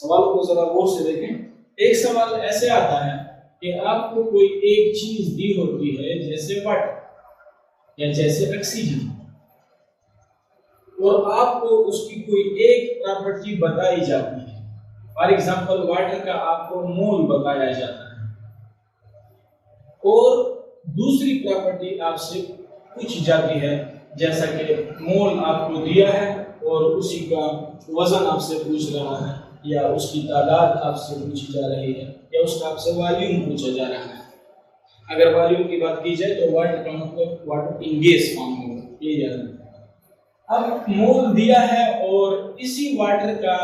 सवालों को जरा गौर से देखें। एक सवाल ऐसे आता है कि आपको कोई एक चीज दी होती है जैसे वाटर या जैसे ऑक्सीजन, और आपको उसकी कोई एक प्रॉपर्टी बताई जाती है। फॉर एग्जांपल वाटर का आपको मोल बताया जाता है और दूसरी प्रॉपर्टी आपसे पूछी जाती है, जैसा कि मोल आपको दिया है और उसी का वजन आपसे पूछ रहा है, या उसकी तादाद आपसे पूछी जा रही है, या उसका आपसे वॉल्यूम पूछा जा रहा है। अगर वॉल्यूम की बात की जाए तो वाटर का मतलब वाटर इन गैस फॉर्म होगा, ये याद रखना। अब मोल दिया है और इसी वाटर का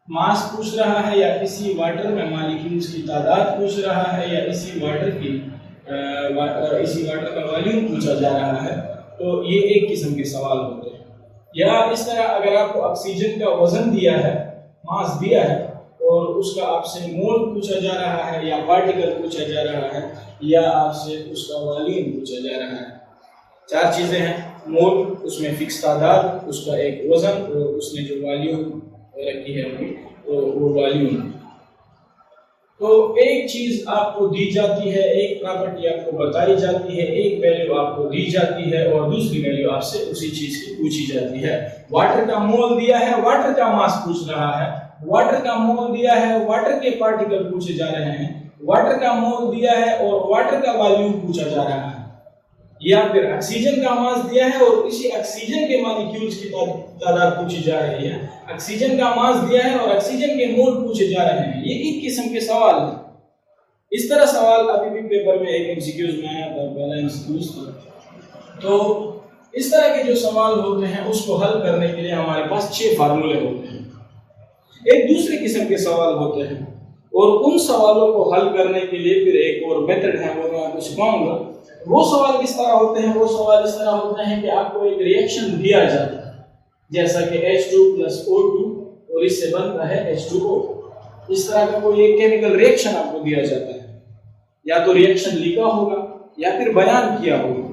मास पूछ रहा है, या इसी वाटर में मॉलिक्यूल्स की तादाद पूछ रहा है, या इसी वाटर का वॉल्यूम पूछा जा रहा है, तो ये एक किस्म के सवाल होते हैं। या इस तरह अगर आपको ऑक्सीजन का वजन दिया है, मास दिया है, और उसका आपसे मोल पूछा जा रहा है, या पार्टिकल पूछा जा रहा है, या आपसे उसका वॉल्यूम पूछा जा रहा है। चार चीजें हैं, मोल, उसमें फिक्स तादाद, उसका एक वजन, और उसने जो वॉल्यूम रखी है वो वॉल्यूम। तो एक चीज आपको दी जाती है, एक प्रॉपर्टी आपको बताई जाती है, एक वैल्यू आपको दी जाती है और दूसरी वैल्यू आपसे उसी चीज की पूछी जाती है। वाटर का मोल दिया है, वाटर का मास पूछ रहा है, वाटर का मोल दिया है, वाटर के पार्टिकल पूछे जा रहे हैं, वाटर का मोल दिया है और वाटर का वॉल्यूम पूछा जा रहा है। या फिर ऑक्सीजन का मास दिया है और इसी ऑक्सीजन के मॉलिक्यूल्स की तादाद पूछी जा रही है, ऑक्सीजन का मास दिया है और ऑक्सीजन के मोल पूछे जा रहे हैं। ये एक किस्म के सवाल है। इस तरह सवाल अभी भी पेपर में एक एमसीक्यूज में आया था, पहला एमसीक्यूज था। तो इस तरह के जो सवाल होते हैं उसको हल करने के लिए हमारे पास 6 फार्मूले होते हैं। एक दूसरे किस्म के सवाल होते हैं और उन सवालों को हल करने के लिए फिर एक और मेथड है, वो मैं आपको सिखाऊंगा। वो सवाल किस तरह होते हैं? वो सवाल इस तरह होते हैं कि आपको एक रिएक्शन दिया जाता है, जैसा कि H2 + O2 और इससे बनता है H2O। इस तरह का कोई एक केमिकल रिएक्शन आपको दिया जाता है, या तो रिएक्शन लिखा होगा या फिर बयान किया होगा।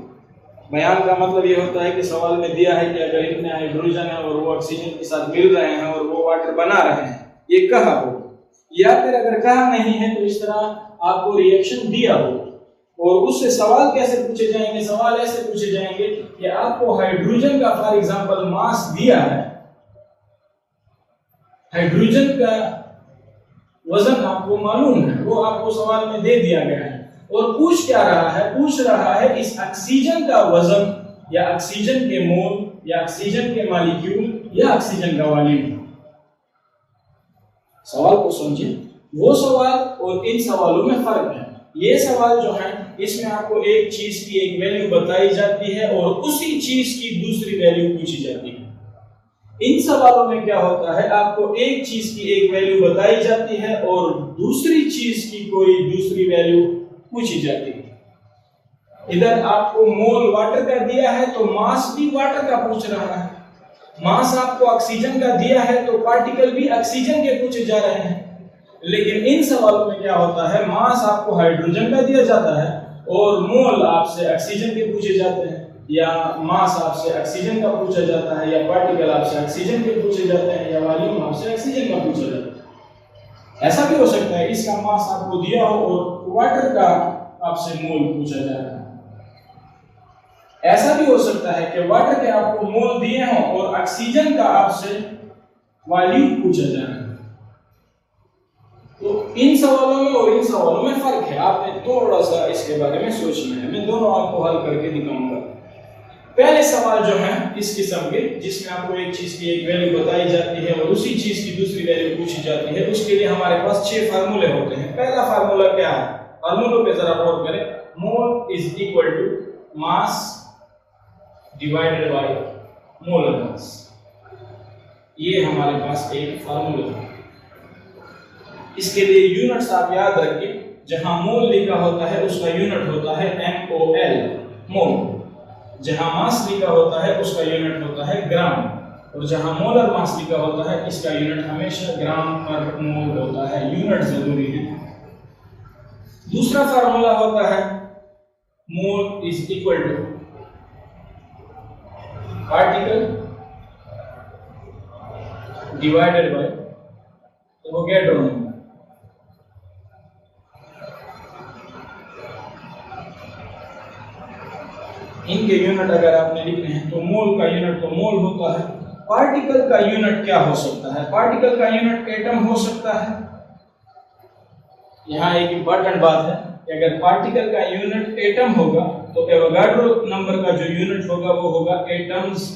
बयान का मतलब ये होता है कि सवाल में दिया है कि अगर इतने हाइड्रोजन है और वो ऑक्सीजन के साथ मिल रहे हैं और वो वाटर बना रहे हैं, ये कहा होगा। या फिर अगर कहा नहीं है तो इस तरह आपको रिएक्शन दिया होगा। और उससे सवाल कैसे पूछे जाएंगे? सवाल ऐसे पूछे जाएंगे कि आपको हाइड्रोजन का फॉर एग्जांपल मास दिया है, हाइड्रोजन का वजन आपको मालूम है, वो आपको सवाल में दे दिया गया है, और पूछ क्या रहा है? पूछ रहा है इस ऑक्सीजन का वजन, या ऑक्सीजन के मोल, या ऑक्सीजन के मॉलिक्यूल, या ऑक्सीजन का वॉल्यूम। सवाल को समझिए। वो सवाल और इन सवालों में फर्क है। ये सवाल जो है इसमें आपको एक चीज की एक वैल्यू बताई जाती है और उसी चीज की दूसरी वैल्यू पूछी जाती है। इन सवालों में क्या होता है, आपको एक चीज की एक वैल्यू बताई जाती है और दूसरी चीज की कोई दूसरी वैल्यू पूछी जाती है। इधर आपको मोल वाटर का दिया है तो मास भी वाटर का पूछ रहा है, मास आपको ऑक्सीजन का दिया है तो पार्टिकल भी ऑक्सीजन के पूछे जा रहे हैं। लेकिन इन सवालों में क्या होता है, मास आपको हाइड्रोजन का दिया जाता है और मोल आपसे ऑक्सीजन के पूछे जाते हैं, या मास आपसे ऑक्सीजन का पूछा जाता है, या पार्टिकल आपसे ऑक्सीजन के पूछे जाते हैं, या वॉल्यूम आपसे ऑक्सीजन का पूछा जाता है। ऐसा भी हो सकता है इसका मास आपको दिया हो और वाटर का आपसे मोल पूछा जा रहा है। ऐसा भी हो सकता है कि वाटर के आपको मोल दिए हों और ऑक्सीजन का आपसे वॉल्यूम पूछा जा रहा है। तो इन सवालों में और इन सवालों में फर्क है, आपने थोड़ा सा इसके बारे में सोचना है। मैं दोनों आपको हल करके दिखाऊंगा। पहले सवाल जो है इस किस्म के, जिसमें आपको एक चीज की एक वैल्यू बताई जाती है और उसी चीज की दूसरी वैल्यू पूछी जाती है, उसके लिए हमारे पास 6 फार्मूले होते हैं। पहला फार्मूला क्या है? फार्मूलों पे जरा गौर करें। Mole is equal to mass divided by molar mass. ये हमारे पास एक फार्मूला है। इसके लिए यूनिट्स आप याद रखिए। जहां मोल लिखा होता है उसका यूनिट होता है MOL, मोल। जहां मास लिखा होता है उसका यूनिट होता है ग्राम, और जहां मोलर मास लिखा होता है इसका यूनिट हमेशा ग्राम पर मोल होता है। यूनिट जरूरी है। दूसरा फार्मूला होता है mole is equal to particle divided by Avogadro number. इनके यूनिट अगर आपने लिखने हैं तो मोल का यूनिट तो मोल होता है। पार्टिकल का यूनिट क्या हो सकता है? पार्टिकल का यूनिट एटम हो सकता है। यहाँ एक इंपॉर्टेंट बात है कि अगर पार्टिकल का यूनिट एटम होगा तो एवोगाड्रो नंबर का जो यूनिट होगा वो होगा एटम्स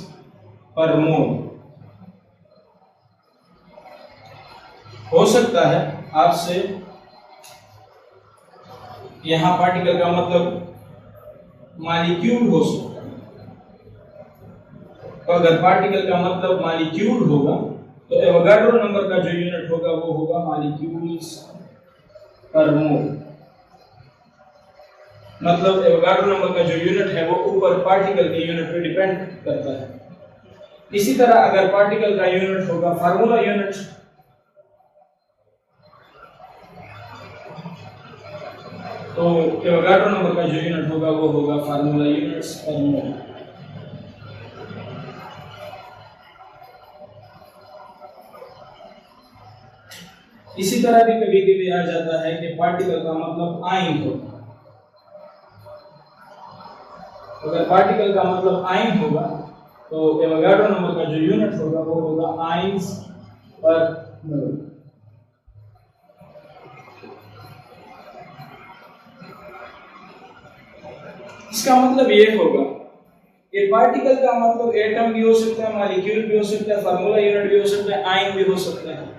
पर मोल। हो सकता है आपसे यहाँ पार्टिकल का मतलब मॉलिक्यूल हो सकता है। तो अगर पार्टिकल का मतलब मॉलिक्यूल होगा तो एवोगाड्रो नंबर का जो यूनिट होगा वो होगा मॉलिक्यूल्स पर मोल। मतलब एवोगाड्रो नंबर का जो यूनिट है वो ऊपर पार्टिकल के यूनिट पे डिपेंड करता है। इसी तरह अगर पार्टिकल का यूनिट होगा फार्मूला यूनिट, तो एवोगाड्रो नंबर का जो यूनिट होगा वो होगा फार्मूला यूनिट्स पर मोल। इसी तरह भी कभी कभी आ जाता है कि पार्टिकल का मतलब आयन होगा। अगर पार्टिकल का मतलब आयन होगा तो एवोगाड्रो नंबर का जो यूनिट होगा वो होगा आयन्स पर मोल। इसका मतलब ये होगा कि पार्टिकल का मतलब एटम भी हो सकता है, मॉलिक्यूल भी हो सकता है, फार्मूला यूनिट भी हो सकता है, आयन भी हो सकता है।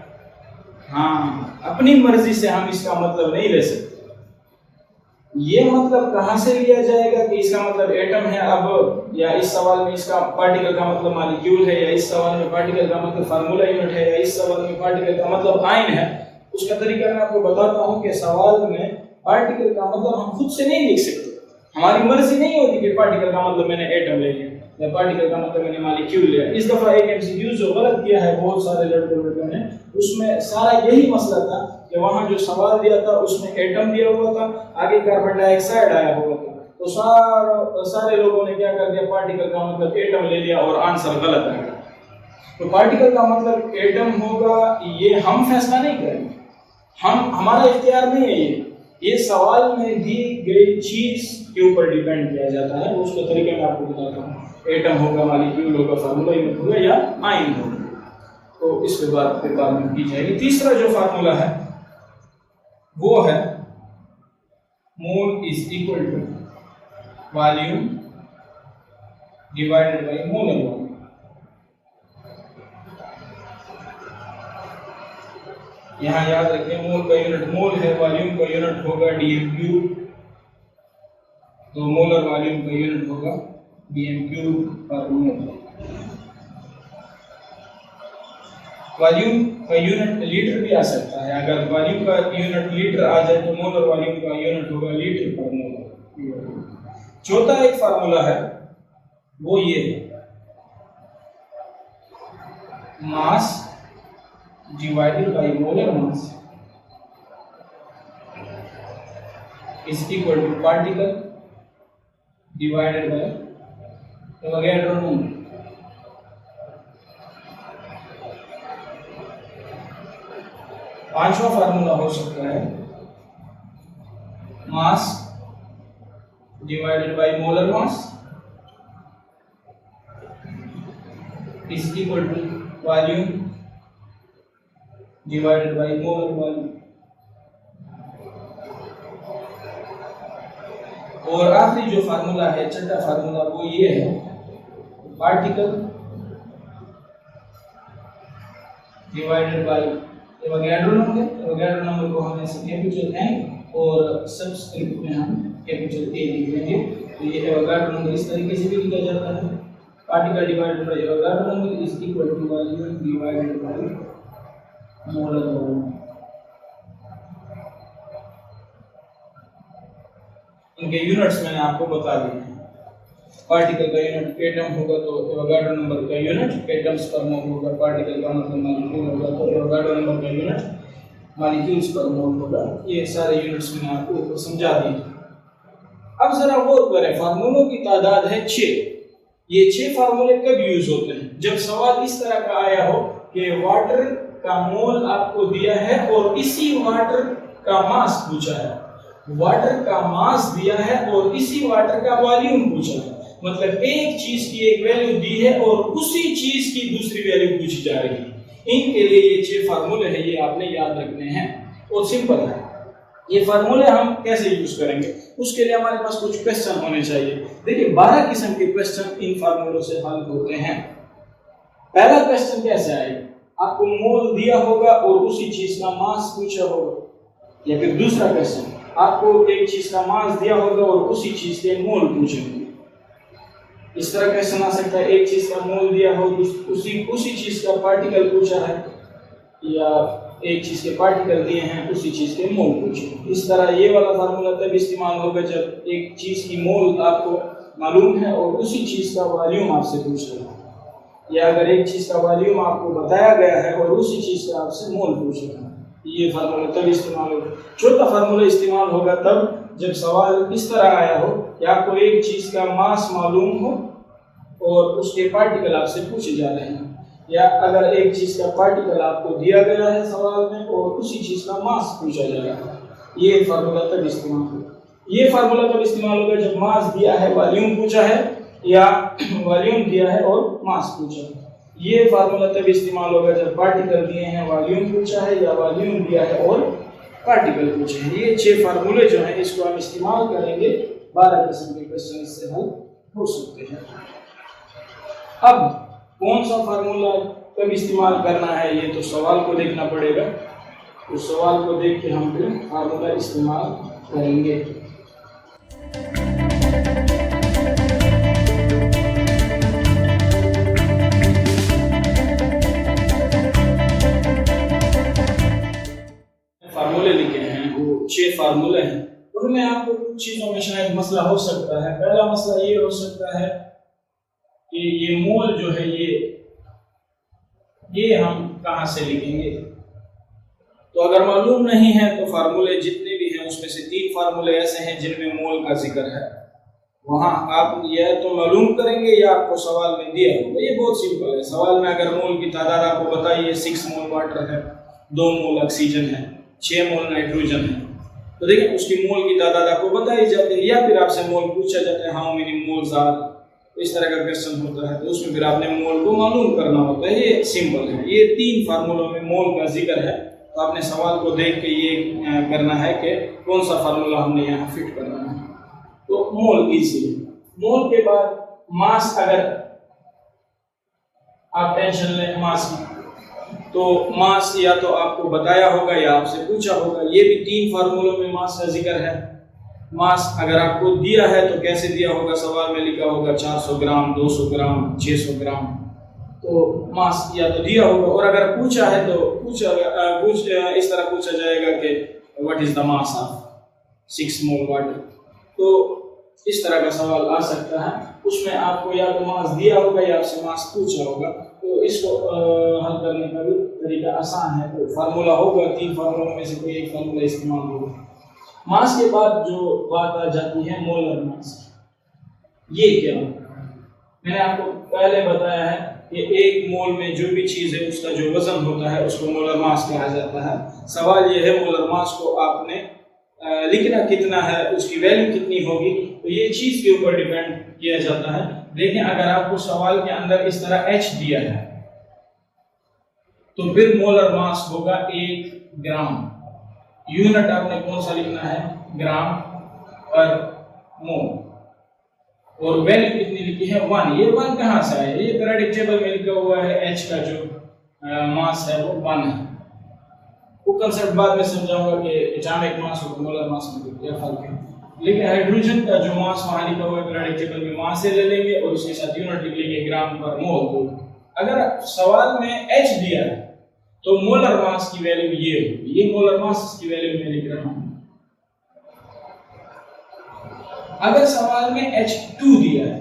हाँ, अपनी मर्जी से हम इसका मतलब नहीं ले सकते। ये मतलब कहां से लिया जाएगा कि इसका मतलब एटम है अब, या इस सवाल में इसका पार्टिकल का मतलब मॉलिक्यूल है, या इस सवाल में पार्टिकल का मतलब फार्मूला यूनिट है, या इस सवाल में पार्टिकल का मतलब आयन है। उसका तरीका मैं आपको बताता हूं कि सवाल में पार्टिकल का मतलब हम खुद से नहीं लिख सकते। हमारी मर्जी नहीं होती कि पार्टिकल का मतलब मैंने एटम ले लिया या पार्टिकल का मतलब मैंने मॉलिक्यूल लिया। इस दफा एक एमसीक्यू जो गलत किया है बहुत सारे लड़कों ने, उसमें सारा यही मसला था कि वहां जो सवाल दिया था उसमें एटम दिया हुआ था, आगे कार्बन डाइऑक्साइड आया हुआ था। तो सारे लोगों ने क्या कर दिया, पार्टिकल का मतलब एटम ले लिया और आंसर गलत आ गया। तो पार्टिकल का मतलब एटम होगा ये हम फैसला नहीं करेंगे, हमारा इख्तियार नहीं है। ये सवाल में दी गई चीज के ऊपर डिपेंड किया जाता है। उसका तरीका मैं आपको बताता हूँ। एटम होगा, मॉलिक्यूल होगा, फार्मूला यूनिट होगा या आयन होगा, तो इस पे बात बाद में की जाएगी। तीसरा जो फार्मूला है वो है mole is equal to volume divided by molar volume. यहाँ याद रखें मोल का यूनिट मोल है, वॉल्यूम का यूनिट होगा dm³, तो मोलर वॉल्यूम का यूनिट होगा dm³ पर मोल। वॉल्यूम का यूनिट लीटर भी आ सकता है। अगर वॉल्यूम का यूनिट लीटर आ जाए तो मोलर वॉल्यूम का यूनिट होगा लीटर पर मोल। चौथा एक फार्मूला है वो ये है, mass divided by molar mass is equal to particle divided by Avogadro number. पांचवा फार्मूला हो सकता है mass divided by molar mass is equal to volume divided by molar volume. और आखिरी जो फार्मूला है, छठा फार्मूला, वो ये है, particle divided by Avogadro number. Avogadro number को हम ऐसे कैपिटल एन और सबस्क्रिप्ट में हम कैपिटल ए लिख देंगे। तो ये एवोगाड्रो नंबर इस तरीके से भी लिखा जाता है, particle divided by Avogadro number is equal to volume divided by molar volume. इनके यूनिट्स मैंने आपको बता दिए हैं। पार्टिकल का यूनिट एटम होगा तो एवोगाड्रो नंबर का यूनिट एटम्स पर मोल होगा। पार्टिकल का मतलब मॉलिक्यूल होगा तो एवोगाड्रो नंबर का यूनिट मॉलिक्यूल्स पर मोल होगा। ये सारे यूनिट्स मैंने आपको समझा दिए। अब जरा गौर करें, फार्मूलों की तादाद है 6। ये 6 फार्मूले कब यूज होते हैं? जब सवाल इस तरह का आया हो कि वाटर का मोल आपको दिया है और इसी वाटर का मास पूछा है। वाटर का मास दिया है और इसी वाटर का वॉल्यूम पूछा है। मतलब एक चीज की एक वैल्यू दी है और उसी चीज की दूसरी वैल्यू पूछी जा रही है। इनके लिए ये 6 फार्मूले हैं, ये आपने याद रखने हैं और सिंपल है। ये फार्मूले हम कैसे यूज करेंगे, उसके लिए हमारे पास कुछ क्वेश्चन होने चाहिए। देखिए 12 किस्म के क्वेश्चन इन फार्मूलों से हल होते हैं। पहला क्वेश्चन कैसे आएगा, आपको मोल दिया होगा और उसी चीज का मास पूछा होगा। या फिर दूसरा क्वेश्चन, आपको एक चीज का मास दिया होगा और उसी चीज के मोल पूछेंगे। इस तरह क्वेश्चन आ सकता है, एक चीज का मोल दिया हो, उसी चीज का पार्टिकल पूछा है, या एक चीज के पार्टिकल दिए हैं, उसी चीज के मोल पूछे। इस तरह ये वाला फार्मूला तब इस्तेमाल होगा जब एक चीज की मोल आपको मालूम है और उसी चीज का वॉल्यूम आपसे पूछ रहा है, या अगर एक चीज का वॉल्यूम आपको बताया गया है और उसी चीज का आपसे मोल पूछ रहा है, ये फार्मूला तब इस्तेमाल होगा। चौथा फार्मूला इस्तेमाल होगा तब जब सवाल इस तरह आया हो कि आपको एक चीज का मास मालूम हो और उसके पार्टिकल आपसे पूछे जा रहे हैं, या अगर एक चीज का पार्टिकल आपको दिया गया है सवाल में और उसी चीज का मास पूछा जा रहा है, ये फार्मूला तब इस्तेमाल होगा। ये फार्मूला तब इस्तेमाल होगा जब मास दिया है, वॉल्यूम पूछा है, या वॉल्यूम दिया है और मास पूछा है। ये फार्मूला तब इस्तेमाल होगा जब पार्टिकल दिए हैं, वॉल्यूम पूछा है, या वॉल्यूम दिया है और पार्टिकल पूछे हैं। ये 6 फार्मूले जो हैं इसको हम इस्तेमाल करेंगे, 12 किस्म के क्वेश्चन इससे हल हो सकते हैं। अब कौन सा फार्मूला कब इस्तेमाल करना है, ये तो सवाल को देखना पड़ेगा। तो सवाल को देख के हम फिर फार्मूला इस्तेमाल करेंगे। फार्मूले लिखे हैं, वो 6 फार्मूले हैं। उनमें आपको कुछ चीजों में शायद मसला हो सकता है। पहला मसला ये हो सकता है कि ये मोल जो है ये हम कहाँ से लिखेंगे। तो अगर मालूम नहीं है तो फार्मूले जितने भी हैं उसमें से 3 फार्मूले ऐसे हैं जिनमें मोल का जिक्र है, वहां आप या तो मालूम करेंगे या आपको सवाल में दिया होगा। ये बहुत सिंपल है। सवाल में अगर मोल की तादाद आपको बताइए 6 मोल वाटर है, 2 मोल ऑक्सीजन है, 6 मोल नाइट्रोजन है, तो देखिए उसकी मोल की तादाद आपको बताई जाती है, या फिर आपसे मोल पूछा जाता है हाउ मेनी मोल्स आर, इस तरह का क्वेश्चन होता है, तो उसमें फिर आपने मोल को मालूम करना होता है। ये सिंपल है। ये 3 फार्मूलों में मोल का जिक्र है, तो आपने सवाल को देख के ये करना है कि कौन सा फार्मूला हमने यहाँ फिट करना है। तो मोल इजी है। मोल के बाद मास, अगर आप टेंशन लें मास की, तो मास या तो आपको बताया होगा या आपसे पूछा होगा। ये भी 3 फार्मूलों में मास का जिक्र है। मास अगर आपको दिया है तो कैसे दिया होगा, सवाल में लिखा होगा 400 ग्राम, 200 ग्राम, 600 ग्राम, तो मास या तो दिया होगा। और अगर पूछा है तो इस तरह पूछा जाएगा कि what is the mass of 6 mole water, तो इस तरह का सवाल आ सकता है। उसमें आपको या तो मास दिया होगा या आपसे मास पूछा होगा। तो इसको हल करने का भी तरीका आसान है। तो फार्मूला होगा, 3 फार्मूलों में से कोई एक फार्मूला इस्तेमाल होगा। मास के बाद जो बात आ जाती है मोलर मास। ये क्या होता है, मैंने आपको पहले बताया है कि एक मोल में जो भी चीज है उसका जो वजन होता है उसको मोलर मास कहा जाता है। सवाल ये है मोलर मास को आपने लिखना कितना है, उसकी वैल्यू कितनी होगी, तो ये चीज के ऊपर डिपेंड किया जाता है। देखें अगर आपको सवाल के अंदर इस तरह H दिया है तो फिर मोलर मास होगा 1 ग्राम। यूनिट आपने कौन सा लिखना है, ग्राम पर मोल, और वैल्यू कितनी लिखी है 1। ये 1 कहाँ से आया, ये पीरियोडिक टेबल में लिखा हुआ है H का जो मास है वो 1 है। वो कंसेप्ट बाद में समझाऊंगा कि एटॉमिक मास और मोलर मास में क्या फर्क है। लेकिन हाइड्रोजन का जो मास वहां लिखा हुआ है पीरियोडिक टेबल में, वहां से ले लेंगे और उसके साथ यूनिट लिख लेंगे ग्राम पर मोल। तो अगर सवाल में H दिया है तो मोलर मास की वैल्यू ये होगी। ये मोलर मास की वैल्यू मैं लिख रहा हूं। अगर सवाल में H2 दिया है,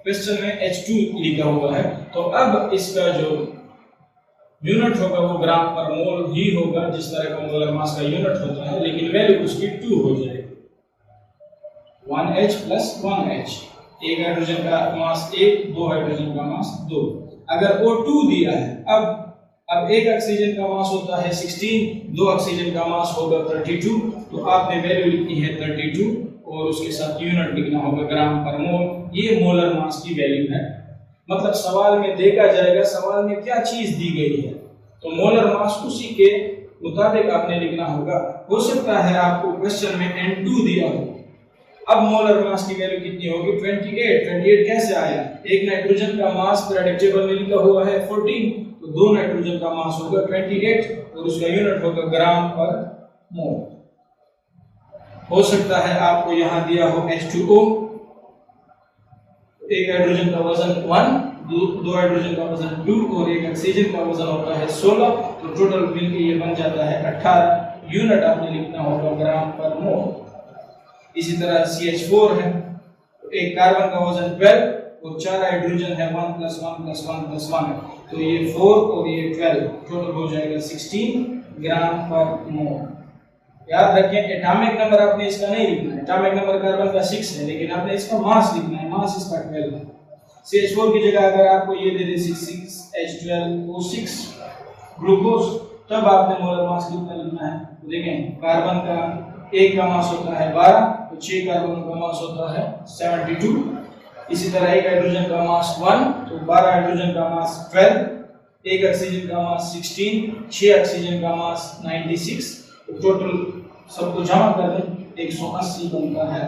क्वेश्चन में H2 लिखा हुआ है, तो अब इसका जो यूनिट होगा वो ग्राम पर मोल ही होगा, जिस तरह का मोलर मास का यूनिट होता है, लेकिन वैल्यू उसकी 2 हो जाएगी। 1H प्लस 1H, एक हाइड्रोजन का मास 1, 2 हाइड्रोजन का मास 2। अगर O2 दिया है, अब अब एक ऑक्सीजन का मास होता है 16, दो ऑक्सीजन का मास होगा 32, तो आपने वैल्यू लिखनी है 32 और उसके साथ यूनिट लिखना होगा ग्राम पर मोल। ये मोलर मास की वैल्यू है। मतलब सवाल में देखा जाएगा सवाल में क्या चीज दी गई है, तो मोलर मास उसी के मुताबिक आपने लिखना होगा। हो सकता है आपको क्वेश्चन में N2 दिया हो। अब मोलर मास की वैल्यू कितनी होगी? 28 कैसे आया? एक नाइट्रोजन का मास पीरियोडिक टेबल में लिखा हुआ है 14, तो दो नाइट्रोजन का मास होगा 28 और उसका यूनिट होगा ग्राम पर मोल। हो सकता है आपको यहां दिया हो H2O, एक हाइड्रोजन का वजन 1, दो हाइड्रोजन का वजन 2 और एक ऑक्सीजन का वजन होता है 16, तो टोटल मिलकर ये बन जाता है 18। यूनिट आपने लिखना होगा ग्राम पर मोल। इसी तरह CH4 है, तो एक कार्बन का वजन 12 और चार हाइड्रोजन है 1 + 1 + 1 + 1, तो ये 4 और ये 12, टोटल हो जाएगा 16 ग्राम पर मोल। याद रखें एटॉमिक नंबर आपने इसका नहीं लिखना है। एटॉमिक नंबर कार्बन का 6 है, लेकिन आपने इसका मास लिखना है। मास इसका 12 है। CH4 की जगह अगर आपको ये दे दे 6H12O6 ग्लूकोज, तब आपने मोलर मास कितना लिखना है। तो देखें कार्बन का एक का मास होता है 12, तो 6 कार्बन का मास होता है 72। इसी तरह एक हाइड्रोजन का मास 1, तो 12 हाइड्रोजन का मास 12, एक ऑक्सीजन का मास 16, 6 ऑक्सीजन का मास 96, तो टोटल सबको जमा कर दें 180 बनता है।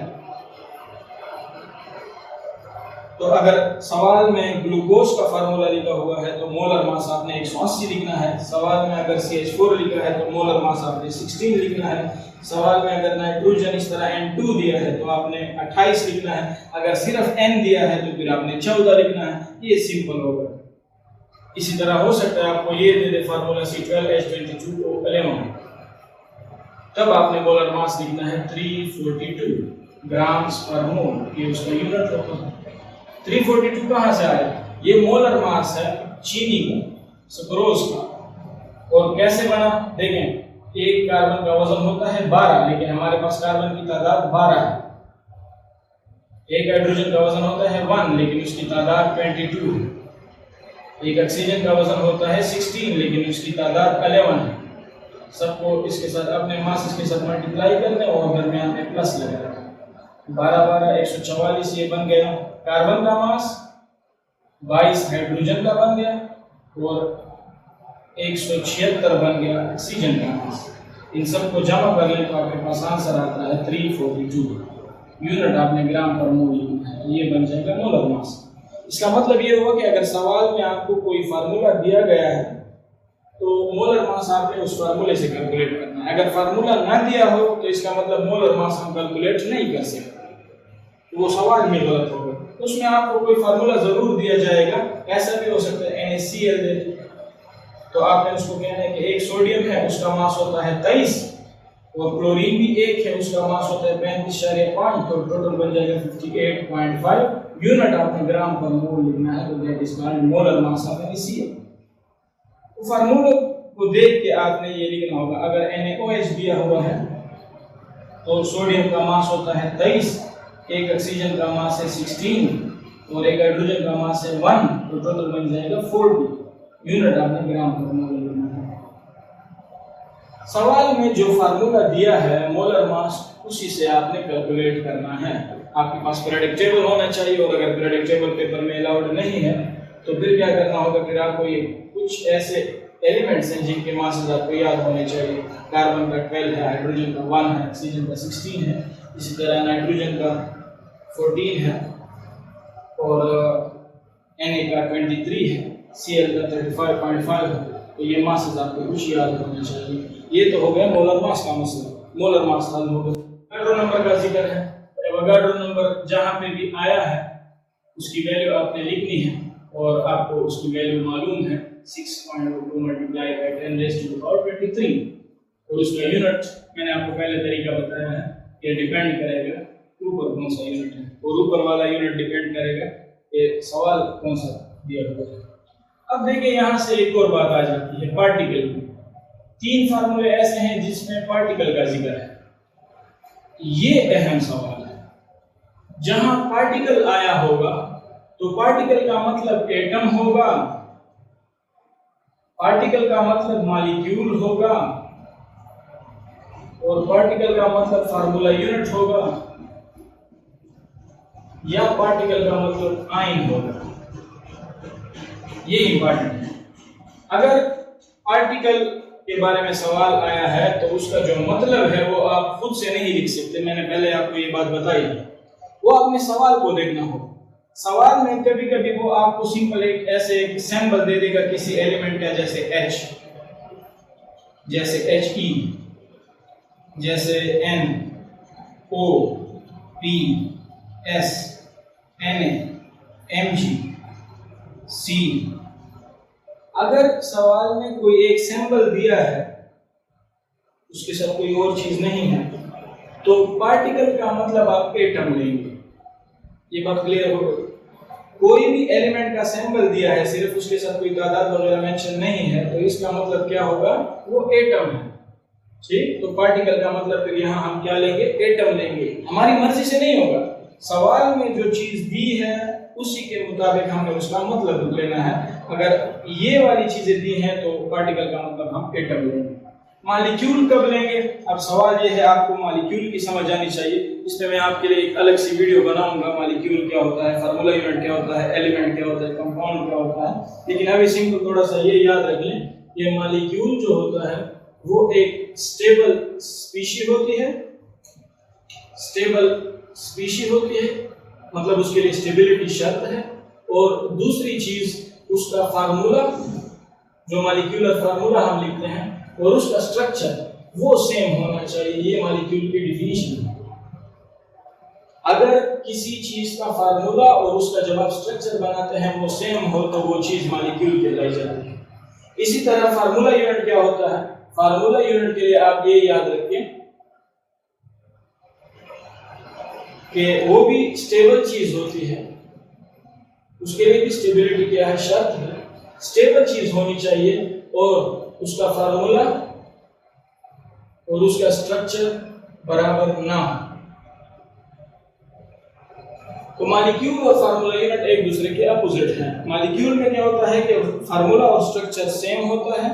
तो अगर सवाल में ग्लूकोज का फार्मूला लिखा हुआ है तो मोलर मास आपने 180 लिखना है। सवाल में अगर CH4 लिखा है तो मोलर मास आपने 16 लिखना है। सवाल में अगर नाइट्रोजन इस तरह N2 दिया है तो आपने 28 लिखना है। अगर सिर्फ N दिया है तो फिर आपने 14 लिखना है। ये सिंपल होगा। इसी तरह हो सकता है आपको ये दे दे फार्मूला C12H22O11, तब आपने मोलर मास लिखना है 342 ग्राम्स पर मोल, ये उसका यूनिट होगा। 342 कहां से आया? ये मोलर मास है चीनी का, सुक्रोज का। और कैसे बना देखें, एक कार्बन का वजन होता है 12, लेकिन हमारे पास कार्बन की तादाद 12 है। एक हाइड्रोजन का वजन होता है 1, लेकिन उसकी तादाद 22 है। एक ऑक्सीजन का वजन होता है 16, लेकिन उसकी तादाद 11 है। सबको इसके साथ अपने मास इसके साथ मल्टीप्लाई कर दें और दरमियान में प्लस लगा दें। 12 12 144 ये बन गया कार्बन का मास, 22 हाइड्रोजन का बन गया और 176 बन गया ऑक्सीजन का मास। इन सबको जमा कर लें तो आपके पास आंसर आता है 342। यूनिट आपने ग्राम पर मोल लिखना है, ये बन जाएगा मोलर मास। इसका मतलब ये हुआ कि अगर सवाल में आपको कोई फार्मूला दिया गया है तो मोलर मास आपने उस फार्मूले से कैलकुलेट करना है। अगर फार्मूला ना दिया हो तो इसका मतलब मोलर मास हम कैलकुलेट नहीं कर सकते, तो वो सवाल ही गलत होगा। उसमें आपको कोई फार्मूला जरूर दिया जाएगा। ऐसा भी हो सकता है NaCl दे, तो आपने उसको कहना है कि एक सोडियम है उसका मास होता है 23 और क्लोरीन भी एक है उसका मास होता है 35.5, तो टोटल बन जाएगा 58.5। यूनिट आपने ग्राम पर मोल लिखना है, तो that is called molar mass of NaCl। तो फार्मूले को देख के आपने ये लिखना होगा। अगर NaOH दिया हुआ है तो सोडियम का मास होता है 23, एक ऑक्सीजन का मास है 16 और एक हाइड्रोजन का मास है 1, तो टोटल बन जाएगा 40। यूनिट आपने ग्राम पर मोल लिखना है। सवाल में जो फार्मूला दिया है मोलर मास, उसी से आपने कैलकुलेट करना है। आपके पास पीरियोडिक टेबल होना चाहिए, और अगर पीरियोडिक टेबल पेपर में अलाउड नहीं है तो फिर क्या करना होगा, फिर आपको ये कुछ ऐसे एलिमेंट्स हैं जिनके मासेस आपको याद होने चाहिए। कार्बन का 12 है, हाइड्रोजन का 1 है, ऑक्सीजन का 16 है, इसी तरह नाइट्रोजन का 14 है और Na का 23 है, Cl का 35.5 है। तो ये मासेस आपको कुछ याद होने चाहिए। ये तो हो गया मोलर मास का मसला। मोलर मास हल हो गया। एवोगाड्रो नंबर का जिक्र है। एवोगाड्रो नंबर जहां पे भी आया है उसकी वैल्यू आपने लिखनी है, और आपको उसकी वैल्यू मालूम है 6.2 मल्टीप्लाई बाय 10⁻23, और उसका यूनिट मैंने आपको पहले तरीका बताया है। ये डिपेंड करेगा ऊपर कौन सा यूनिट है, और ऊपर वाला यूनिट डिपेंड करेगा ये सवाल कौन सा दिया हुआ है। अब देखिए यहाँ से एक और बात आ जाती है पार्टिकल की। 3 फार्मूले ऐसे हैं जिसमें पार्टिकल का जिक्र है। ये अहम सवाल है। जहां पार्टिकल आया होगा तो पार्टिकल का मतलब एटम होगा, पार्टिकल का मतलब मॉलिक्यूल होगा और पार्टिकल का मतलब फार्मूला यूनिट होगा, या पार्टिकल का मतलब आयन होगा। ये इंपॉर्टेंट है। अगर पार्टिकल के बारे में सवाल आया है तो उसका जो मतलब है वो आप खुद से नहीं लिख सकते, मैंने पहले आपको ये बात बताई। वो अपने सवाल को देखना हो। सवाल में कभी कभी वो आपको सिंपल एक ऐसे एक सिंबल दे देगा किसी एलिमेंट का, जैसे H, जैसे He, जैसे N, O, P, S, Na, Mg, C। अगर सवाल में कोई एक सिंबल दिया है, उसके साथ कोई और चीज नहीं है, तो पार्टिकल का मतलब आप एटम लेंगे। ये बात क्लियर हो गई। कोई भी एलिमेंट का सिंबल दिया है, सिर्फ उसके साथ कोई तादाद वगैरह मेंशन नहीं है, तो इसका मतलब क्या होगा, वो एटम है। ठीक, तो पार्टिकल का मतलब फिर यहाँ हम क्या लेंगे, एटम लेंगे। हमारी मर्जी से नहीं होगा, सवाल में जो चीज दी है उसी के मुताबिक हमें उसका मतलब लेना है। अगर ये वाली चीजें दी हैं तो पार्टिकल का मतलब हम एटम लेंगे। मॉलिक्यूल कब लेंगे, अब सवाल ये है, आपको मॉलिक्यूल की समझ आनी चाहिए। इसमें मैं आपके लिए एक अलग सी वीडियो बनाऊंगा, मॉलिक्यूल क्या होता है, फार्मूला यूनिट क्या होता है, एलिमेंट क्या होता है, कंपाउंड क्या होता है। लेकिन अभी सिंपल थोड़ा सा ये याद रख लें, ये मॉलिक्यूल जो होता है वो एक स्टेबल स्पीशी होती है। स्टेबल स्पीशी होती है मतलब उसके लिए स्टेबिलिटी शर्त है। और दूसरी चीज, उसका फार्मूला, जो मॉलिक्यूलर फार्मूला हम लिखते हैं, और उसका स्ट्रक्चर वो सेम होना चाहिए। ये मॉलिक्यूल की डिफिनीशन है। अगर किसी चीज का फार्मूला और उसका जब आप स्ट्रक्चर बनाते हैं वो सेम हो तो वो चीज मॉलिक्यूल कहलाई जाती है। इसी तरह फार्मूला यूनिट क्या होता है, फार्मूला यूनिट के लिए आप ये याद रखें कि वो भी स्टेबल चीज होती है, उसके लिए भी स्टेबिलिटी क्या है, शर्त है। स्टेबल चीज होनी चाहिए और उसका फार्मूला और उसका स्ट्रक्चर बराबर ना हो। तो मॉलिक्यूल और फार्मूला यूनिट एक दूसरे के अपोजिट हैं। मॉलिक्यूल में क्या होता है कि फार्मूला और स्ट्रक्चर सेम होता है,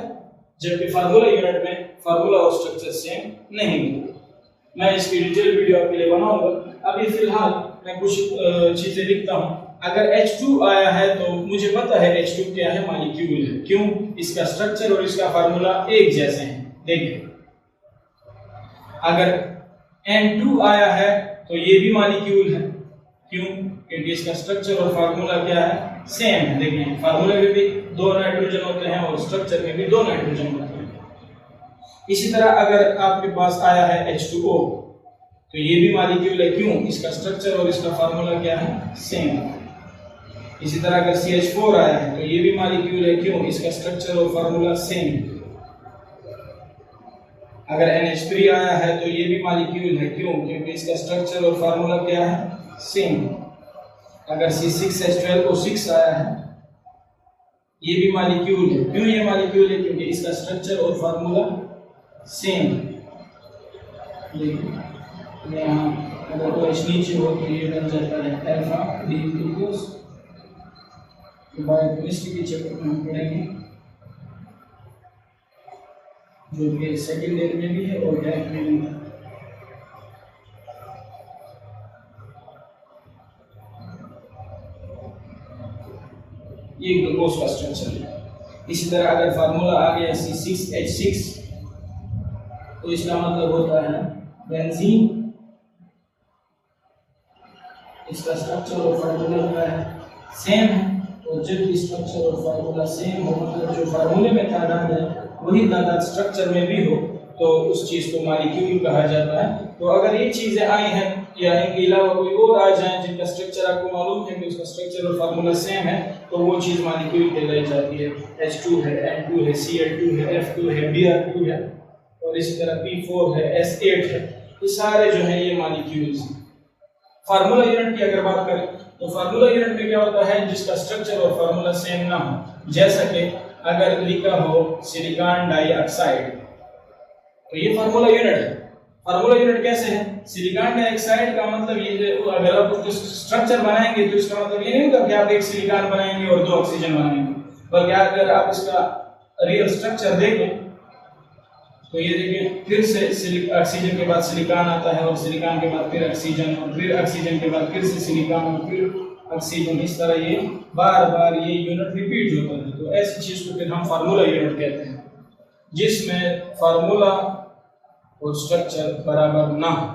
जबकि फार्मूला यूनिट में फार्मूला और स्ट्रक्चर सेम नहीं होता। मैं इसकी डिटेल वीडियो आपके लिए बनाऊंगा। अभी फिलहाल मैं कुछ चीजें लिखता हूं। अगर H2 आया है तो मुझे पता है H2 क्या है, मॉलिक्यूल है। क्यों, इसका स्ट्रक्चर और इसका फार्मूला एक जैसे हैं। देखिए, अगर N2 आया है तो ये भी मॉलिक्यूल है। क्यों, क्योंकि इसका स्ट्रक्चर और फार्मूला क्या है, सेम है। देखिए, फार्मूले में भी 2 नाइट्रोजन होते हैं और स्ट्रक्चर में भी 2 नाइट्रोजन होते हैं। इसी तरह अगर आपके पास आया है H2O तो ये भी मॉलिक्यूल है। क्यों, इसका स्ट्रक्चर और इसका फार्मूला क्या है, सेम है। इसी तरह अगर CH4 आया है तो ये भी मॉलिक्यूल है। क्यों, इसका स्ट्रक्चर और फार्मूला सेम है। अगर NH3 आया है तो ये भी मॉलिक्यूल है। क्यों, क्योंकि इसका स्ट्रक्चर और फार्मूला क्या है, सेम। अगर C6H12O6 आया है ये भी मॉलिक्यूल है। क्यों ये मॉलिक्यूल है, क्योंकि इसका स्ट्रक्चर और फार्मूला सेम है। यहाँ अगर कोई नीचे हो तो ये बन जाता है अल्फा डी ग्लूकोज। बायोकेमिस्ट्री के चैप्टर में हम पढ़ेंगे, जो कि सेकंड ईयर में भी है और 10th में भी है। ये ग्लूकोज का स्ट्रक्चर है। इसी तरह अगर फार्मूला आ गया C6H6 तो इसका मतलब होता है बेंजीन। इसका स्ट्रक्चर और फार्मूला क्या है, सेम है। और जब स्ट्रक्चर और फार्मूला सेम हो, मतलब जो फार्मूले में तादाद है वही तादाद स्ट्रक्चर में भी हो, तो उस चीज को मॉलिक्यूल कहा जाता है। तो अगर ये चीजें आई हैं या इनके अलावा कोई और आ जाए जिनका स्ट्रक्चर आपको मालूम है कि उसका स्ट्रक्चर और फार्मूला सेम है, तो वो चीज मॉलिक्यूल कहलाई जाती है। H2 है, N2 है, Cl2 है, F2 है, Br2 है, और इसी तरह P4 है, S8 है। ये सारे जो है ये मॉलिक्यूल्स हैं। फार्मूला यूनिट की अगर बात करें तो फार्मूला यूनिट में क्या होता है, जिसका स्ट्रक्चर और फार्मूला सेम ना हो। जैसा कि अगर लिखा हो सिलिकॉन डाइऑक्साइड तो ये फार्मूला यूनिट है। फार्मूला यूनिट कैसे है, सिलिकॉन डाइऑक्साइड का मतलब ये, अगर आप उसका स्ट्रक्चर बनाएंगे तो इसका मतलब ये नहीं होगा कि आप एक सिलिकॉन बनाएंगे और 2 ऑक्सीजन बनाएंगे, बल्कि अगर आप इसका रियल स्ट्रक्चर देखें तो ये देखिए फिर से ऑक्सीजन के बाद सिलिकॉन आता है और सिलिकॉन के बाद फिर ऑक्सीजन और फिर ऑक्सीजन के बाद फिर से सिलिकॉन और फिर ऑक्सीजन, इस तरह ये बार बार ये यूनिट रिपीट होता है। तो ऐसी चीज को फिर हम फार्मूला यूनिट कहते हैं, जिसमें फार्मूला और स्ट्रक्चर बराबर ना हो।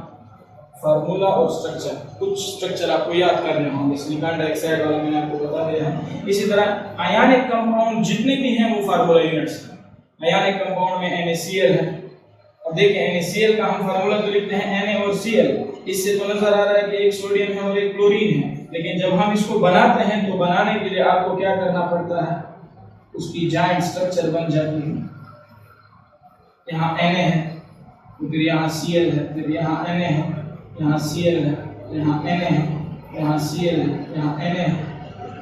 फार्मूला और स्ट्रक्चर, कुछ स्ट्रक्चर आपको याद करने होंगे, सिलिकॉन डाइऑक्साइड वाला मैंने आपको बता दिया है। इसी तरह आयनिक कंपाउंड जितने भी हैं वो फार्मूला यूनिट्स हैं। आयनिक कंपाउंड में NaCl है, और देखिए NaCl का हम फार्मूला तो लिखते हैं Na और Cl। इससे तो नजर आ रहा है कि एक सोडियम है और एक क्लोरीन है, लेकिन जब हम इसको बनाते हैं तो बनाने के लिए आपको क्या करना पड़ता है, उसकी जॉइंट स्ट्रक्चर बन जाती है। यहाँ Na है, फिर यहाँ Cl है, फिर यहाँ Na है, यहाँ Cl है, यहाँ Na है, यहाँ Cl है, यहाँ Na है,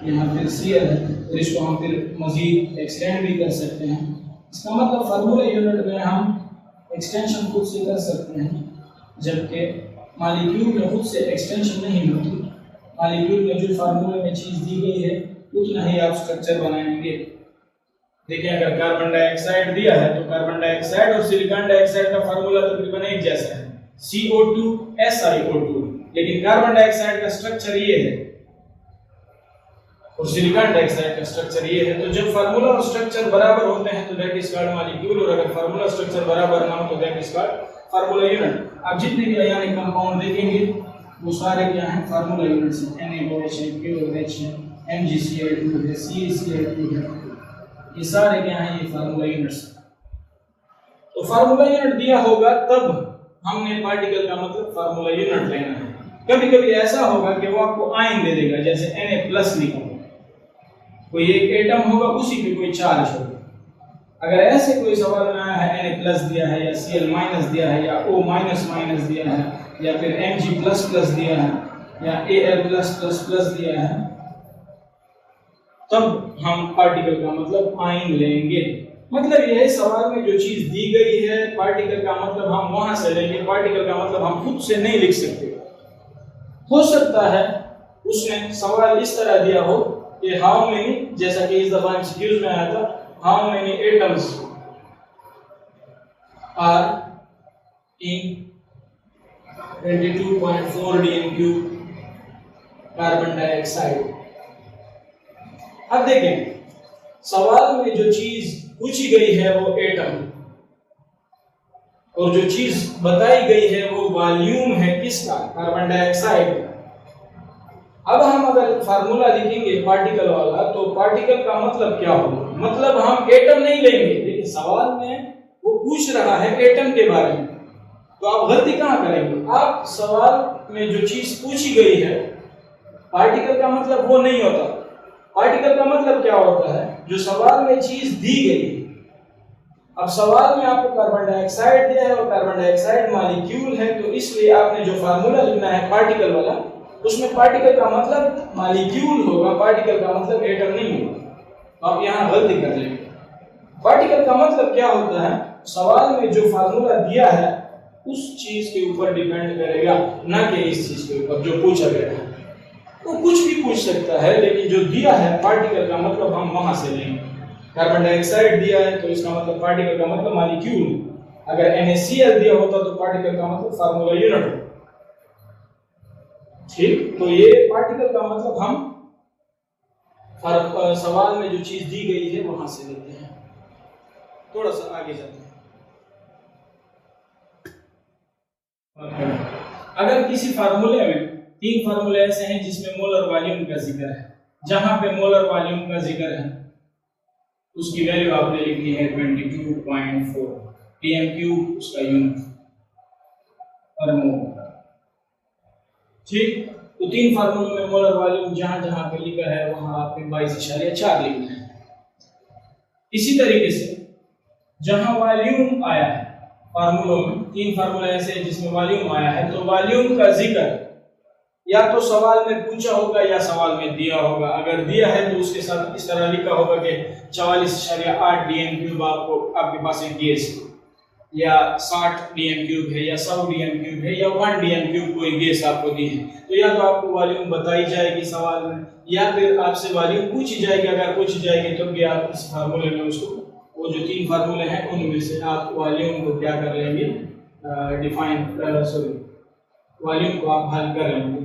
यहाँ फिर Cl है। और इसको हम फिर मजीद एक्सटेंड भी कर सकते हैं। इसका मतलब फार्मूला यूनिट में हम एक्सटेंशन खुद से कर सकते हैं, जबकि मॉलिक्यूल में खुद से एक्सटेंशन नहीं होती। मॉलिक्यूल में जो फार्मूले में चीज दी गई है उतना ही आप स्ट्रक्चर बनाएंगे। देखिए अगर कार्बन डाइऑक्साइड दिया है तो कार्बन डाइऑक्साइड और सिलिकॉन डाइऑक्साइड का फार्मूला तकरीबन एक जैसा है, CO2 SiO2, लेकिन कार्बन डाइऑक्साइड का स्ट्रक्चर ये है और सिलिकॉन डाइऑक्साइड का स्ट्रक्चर ये है। तो जब फार्मूला और स्ट्रक्चर बराबर होते हैं तो दैट इज कॉल्ड मॉलिक्यूल, और अगर फार्मूला स्ट्रक्चर बराबर ना हो तो that is called formula unit. आप जितने भी आयनिक कंपाउंड देखेंगे वो सारे क्या हैं, फार्मूला यूनिट्स हैं। NaOH है, KOH है, MgCl2 है, CaCl2 है, ये सारे क्या हैं, ये फार्मूला यूनिट्स। तो फार्मूला यूनिट दिया होगा तब हमने पार्टिकल का मतलब फार्मूला यूनिट लेना है। कभी कभी ऐसा होगा कि वो आपको आयन दे देगा, जैसे Na+ लिखा होगा, कोई एक एटम होगा उसी पे कोई चार्ज होगा। अगर ऐसे कोई सवाल में आया है Na+ दिया है या Cl- दिया है या O- दिया है या फिर Mg++ दिया है या Al+++ दिया है, तब हम पार्टिकल का मतलब आयन लेंगे। मतलब यह सवाल में जो चीज दी गई है पार्टिकल का मतलब हम वहां से लेंगे, पार्टिकल का मतलब हम खुद से नहीं लिख सकते। हो सकता है उसने सवाल इस तरह दिया हो कि हाउ मेनी, जैसा कि इस दफा एमसीक्यूज में आया था, how many atoms are in 22.4 dm³ carbon dioxide. अब देखें सवाल में जो चीज पूछी गई है वो एटम, और जो चीज बताई गई है वो वॉल्यूम है किसका, कार्बन डाइऑक्साइड का। अब हम अगर फार्मूला लिखेंगे पार्टिकल वाला तो पार्टिकल का मतलब क्या होगा, मतलब हम एटम नहीं लेंगे, लेकिन सवाल में वो पूछ रहा है एटम के बारे में, तो आप गलती कहां करेंगे। आप सवाल में जो चीज पूछी गई है पार्टिकल का मतलब वो नहीं होता। पार्टिकल का मतलब क्या होता है, जो सवाल में चीज दी गई है। अब सवाल में आपको कार्बन डाइऑक्साइड दिया है और कार्बन डाइऑक्साइड मॉलिक्यूल है, तो इसलिए आपने जो फार्मूला लिखना है पार्टिकल वाला, उसमें पार्टिकल का मतलब मॉलिक्यूल होगा, पार्टिकल का मतलब एटम नहीं होगा। तो आप यहाँ गलती कर लेंगे। पार्टिकल का मतलब क्या होता है, सवाल में जो फार्मूला दिया है उस चीज के ऊपर डिपेंड करेगा, ना कि इस चीज के ऊपर जो पूछा गया है। तो कुछ भी पूछ सकता है, लेकिन जो दिया है पार्टिकल का मतलब हम वहां से लेंगे। कार्बन डाइऑक्साइड दिया है तो इसका मतलब पार्टिकल का मतलब मॉलिक्यूल। अगर NaCl दिया होता तो पार्टिकल का मतलब फार्मूला यूनिट। ठीक, तो ये पार्टिकल का मतलब हम सवाल में जो चीज दी गई है वहां से लेते हैं। थोड़ा सा आगे जाते हैं। अगर किसी फार्मूले में 3 फार्मूले ऐसे हैं जिसमें मोलर वॉल्यूम का जिक्र है, जहां पे मोलर वॉल्यूम का जिक्र है उसकी वैल्यू आपने लिखनी है 22.4 dm³ उसका यूनिट पर मोल। ठीक, तो 3 फार्मूलों में मोलर वॉल्यूम जहां जहां पे लिखा है वहां आपने 22.4 लिखना है। इसी तरीके से जहां वॉल्यूम आया है फार्मूलों में, 3 फार्मूले ऐसे हैं जिसमें वॉल्यूम आया है, तो वॉल्यूम का जिक्र या तो सवाल में पूछा होगा या सवाल में दिया होगा। अगर दिया है तो उसके साथ इस तरह लिखा होगा कि 44.8 dm³ आपके पास एक गैस या 60 dm³ है या 100 dm³ है या 1 dm³ कोई गैस आपको दी है, तो या तो आपको वॉल्यूम बताई जाएगी सवाल में या फिर आपसे वॉल्यूम पूछी जाएगी। अगर पूछी जाएगी तो भी आप इस फार्मूले में उसको वो जो 3 फार्मूले हैं उनमें से आप वॉल्यूम को क्या कर लेंगे, वॉल्यूम को आप हल कर लेंगे।